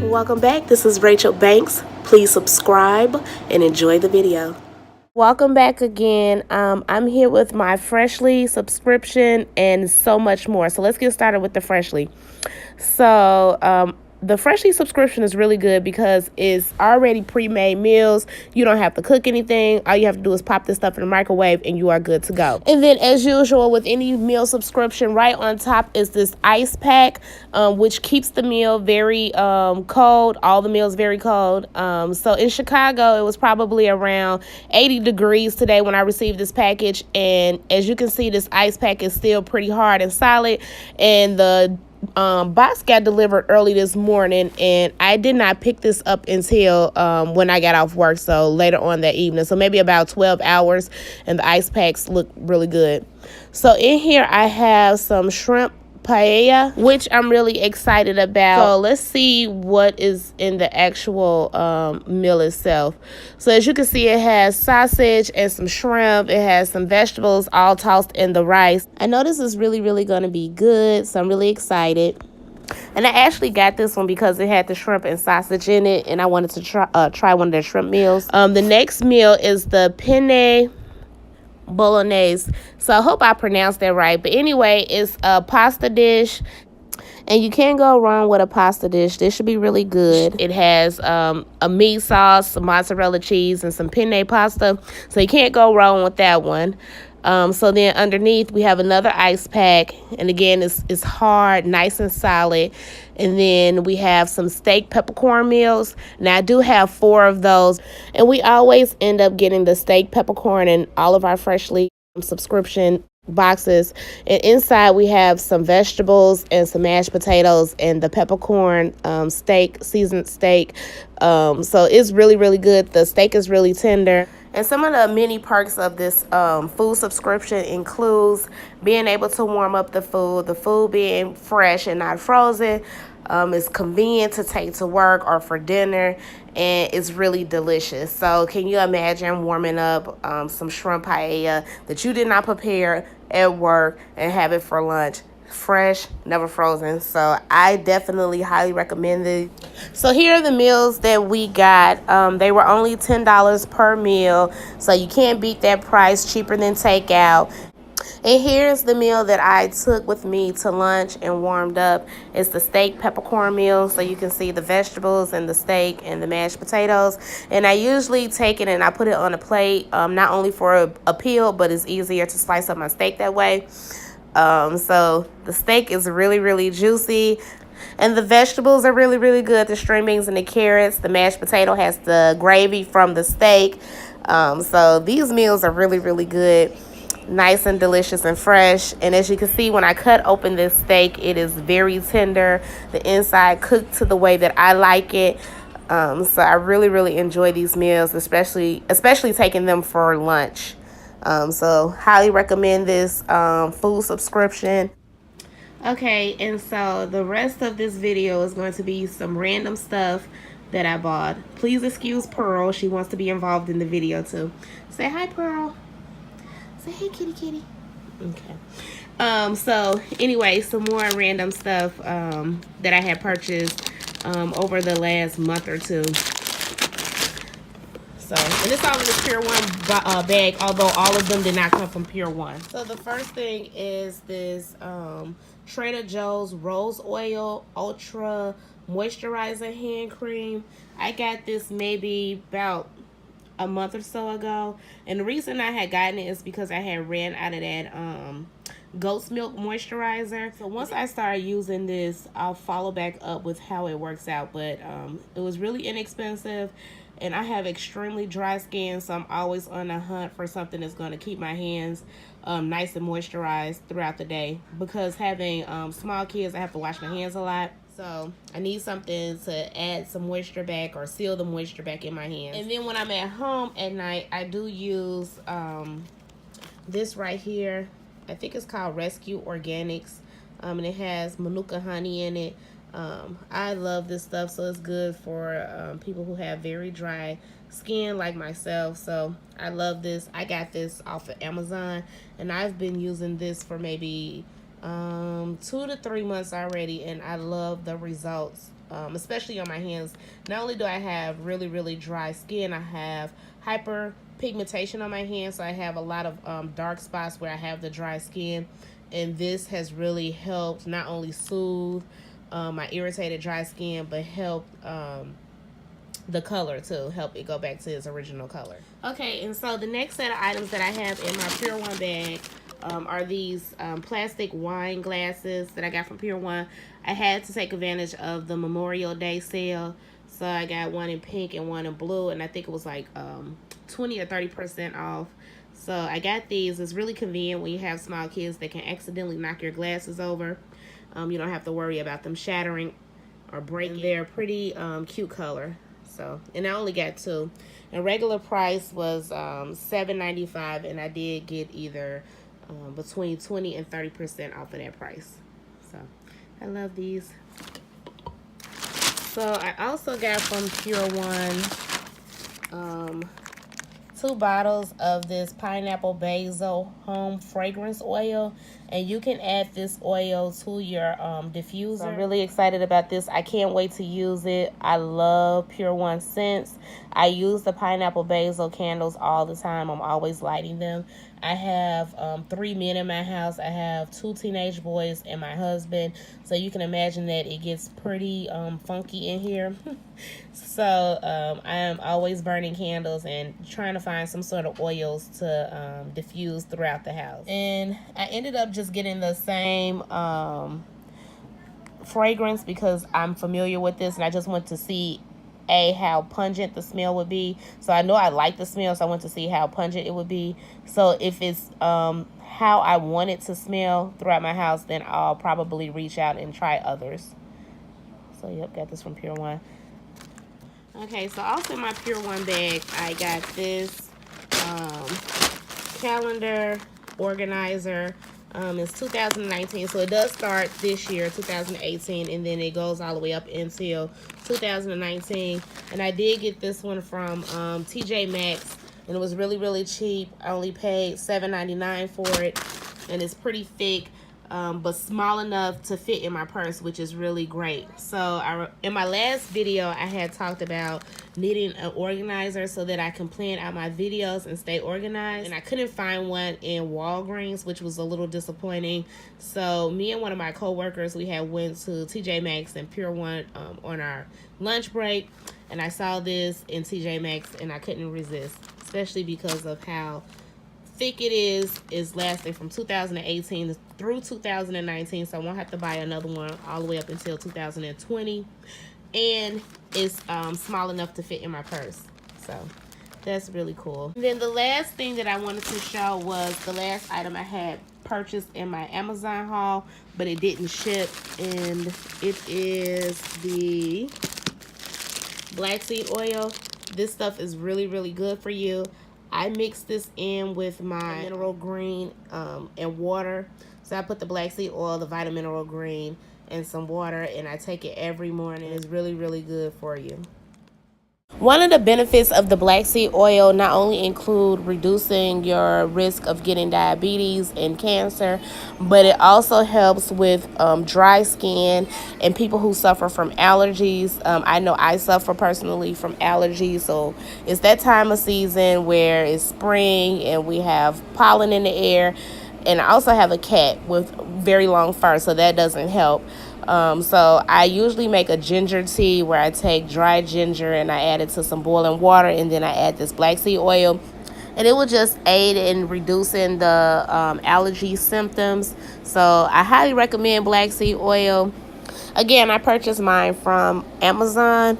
Welcome back. This is Rachel Banks. Please subscribe and enjoy the video. Welcome back again. I'm here with my Freshly subscription and so much more. So let's get started with the Freshly. So the Freshly subscription is really good because it's already pre-made meals. You don't have to cook anything. All you have to do is pop this stuff in the microwave and you are good to go. And then as usual with any meal subscription, right on top is this ice pack, which keeps the meal very cold, all the meals very cold. So in Chicago, it was probably around 80 degrees today when I received this package. And as you can see, this ice pack is still pretty hard and solid. And the box got delivered early this morning, and I did not pick this up until when I got off work, so later on that evening, so maybe about 12 hours, and the ice packs look really good. So in here I have some shrimp paella, which I'm really excited about. So let's see what is in the actual meal itself. So as you can see, it has sausage and some shrimp. It has some vegetables all tossed in the rice. I know this is really going to be good, so I'm really excited. And I actually got this one because it had the shrimp and sausage in it, and I wanted to try one of their shrimp meals. The next meal is the penne bolognese. So I hope I pronounced that right. But anyway, it's a pasta dish. And you can't go wrong with a pasta dish. This should be really good. It has a meat sauce, some mozzarella cheese, and some penne pasta. So you can't go wrong with that one. So then underneath we have another ice pack, and again it's hard, nice and solid. And then we have some steak peppercorn meals. Now I do have 4 of those, and we always end up getting the steak peppercorn in all of our Freshly subscription boxes. And inside we have some vegetables and some mashed potatoes and the peppercorn steak, seasoned steak. So it's really good. The steak is really tender. And some of the many perks of this food subscription includes being able to warm up the food being fresh and not frozen. It's convenient to take to work or for dinner, and it's really delicious. So can you imagine warming up some shrimp paella that you did not prepare at work and have it for lunch? Fresh, never frozen. So I definitely highly recommend it. So here are the meals that we got. They were only $10 per meal, so you can't beat that price. Cheaper than takeout. And here's the meal that I took with me to lunch and warmed up. It's the steak peppercorn meal. So you can see the vegetables and the steak and the mashed potatoes. And I usually take it and I put it on a plate, not only for appeal, but it's easier to slice up my steak that way. So the steak is really juicy. And the vegetables are really good. The string beans and the carrots. The mashed potato has the gravy from the steak. So these meals are really good. Nice and delicious and fresh. And as you can see, when I cut open this steak, it is very tender. The inside cooked to the way that I like it. So I really enjoy these meals, especially taking them for lunch. So highly recommend this food subscription. Okay, and so the rest of this video is going to be some random stuff that I bought. Please excuse Pearl. She wants to be involved in the video too. Say hi, Pearl. Say hey, kitty. Okay. So anyway, some more random stuff that I had purchased over the last month or two. So, and it's all in this Pier 1 bag, although all of them did not come from Pier 1. So the first thing is this Trader Joe's Rose Oil Ultra Moisturizer Hand Cream. I got this maybe about a month or so ago. And the reason I had gotten it is because I had ran out of that goat's milk moisturizer. So once I started using this, I'll follow back up with how it works out. But it was really inexpensive. And I have extremely dry skin, so I'm always on the hunt for something that's going to keep my hands nice and moisturized throughout the day. Because having small kids, I have to wash my hands a lot. So I need something to add some moisture back or seal the moisture back in my hands. And then when I'm at home at night, I do use this right here. I think it's called Rescue Organics. And it has Manuka honey in it. I love this stuff, so it's good for people who have very dry skin like myself. So I love this. I got this off of Amazon, and I've been using this for maybe 2 to 3 months already, and I love the results especially on my hands. Not only do I have really dry skin, I have hyperpigmentation on my hands, so I have a lot of dark spots where I have the dry skin, and this has really helped not only soothe my irritated dry skin, but help the color too, help it go back to its original color. Okay, and so the next set of items that I have in my Pier 1 bag are these plastic wine glasses that I got from Pier 1. I had to take advantage of the Memorial Day sale, so I got one in pink and one in blue, and I think it was like 20 or 30% off. So I got these. It's really convenient when you have small kids that can accidentally knock your glasses over. You don't have to worry about them shattering or breaking. They're pretty cute color. So, and I only got two. And regular price was $7.95, and I did get either between 20 and 30% off of that price. So I love these. So I also got from Pier 1 2 bottles of this pineapple basil home fragrance oil, and you can add this oil to your diffuser. So I'm really excited about this. I can't wait to use it. I love Pier 1 scents. I use the pineapple basil candles all the time. I'm always lighting them. I have 3 men in my house. I have 2 teenage boys and my husband, so you can imagine that it gets pretty funky in here. So I am always burning candles and trying to find some sort of oils to diffuse throughout the house. And I ended up just getting the same fragrance because I'm familiar with this, and I just want to see how pungent the smell would be. So I know I like the smell, so I want to see how pungent it would be. So if it's how I want it to smell throughout my house, then I'll probably reach out and try others. So yep, got this from Pier 1. Okay, so also in my Pier 1 bag, I got this calendar organizer. It's 2019, so it does start this year, 2018, and then it goes all the way up until 2019. And I did get this one from TJ Maxx, and it was really cheap. I only paid $7.99 for it, and it's pretty thick, but small enough to fit in my purse, which is really great. So in my last video, I had talked about needing an organizer so that I can plan out my videos and stay organized, and I couldn't find one in Walgreens, which was a little disappointing. So me and one of my co-workers, we had went to TJ Maxx and Pier 1 on our lunch break, and I saw this in TJ Maxx, and I couldn't resist, especially because of how thick it is lasting from 2018 through 2019, so I won't have to buy another one all the way up until 2020, and it's small enough to fit in my purse. So that's really cool. And then the last thing that I wanted to show was the last item I had purchased in my Amazon haul, but it didn't ship, and it is the black seed oil. This stuff is really good for you. I mixed this in with my mineral green and water. So I put the black seed oil, the vitamin mineral green, and some water, and I take it every morning. It's really good for you. One of the benefits of the black seed oil not only include reducing your risk of getting diabetes and cancer, but it also helps with dry skin and people who suffer from allergies. I know I suffer personally from allergies, so it's that time of season where it's spring and we have pollen in the air. And I also have a cat with very long fur, so that doesn't help. So I usually make a ginger tea where I take dry ginger and I add it to some boiling water, and then I add this black seed oil, and it will just aid in reducing the allergy symptoms. So I highly recommend black seed oil. Again, I purchased mine from Amazon.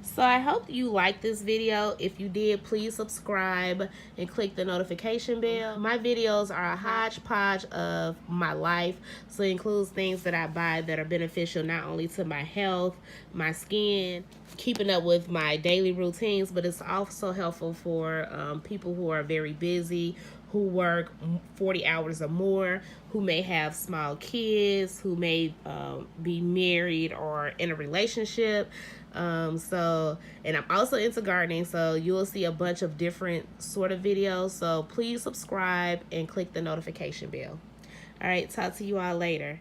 So I hope you liked this video. If you did, please subscribe and click the notification bell. My videos are a hodgepodge of my life. So it includes things that I buy that are beneficial not only to my health, my skin, keeping up with my daily routines, but it's also helpful for people who are very busy, who work 40 hours or more, who may have small kids, who may be married or in a relationship. And I'm also into gardening, so you will see a bunch of different sort of videos. So please subscribe and click the notification bell. All right, talk to you all later.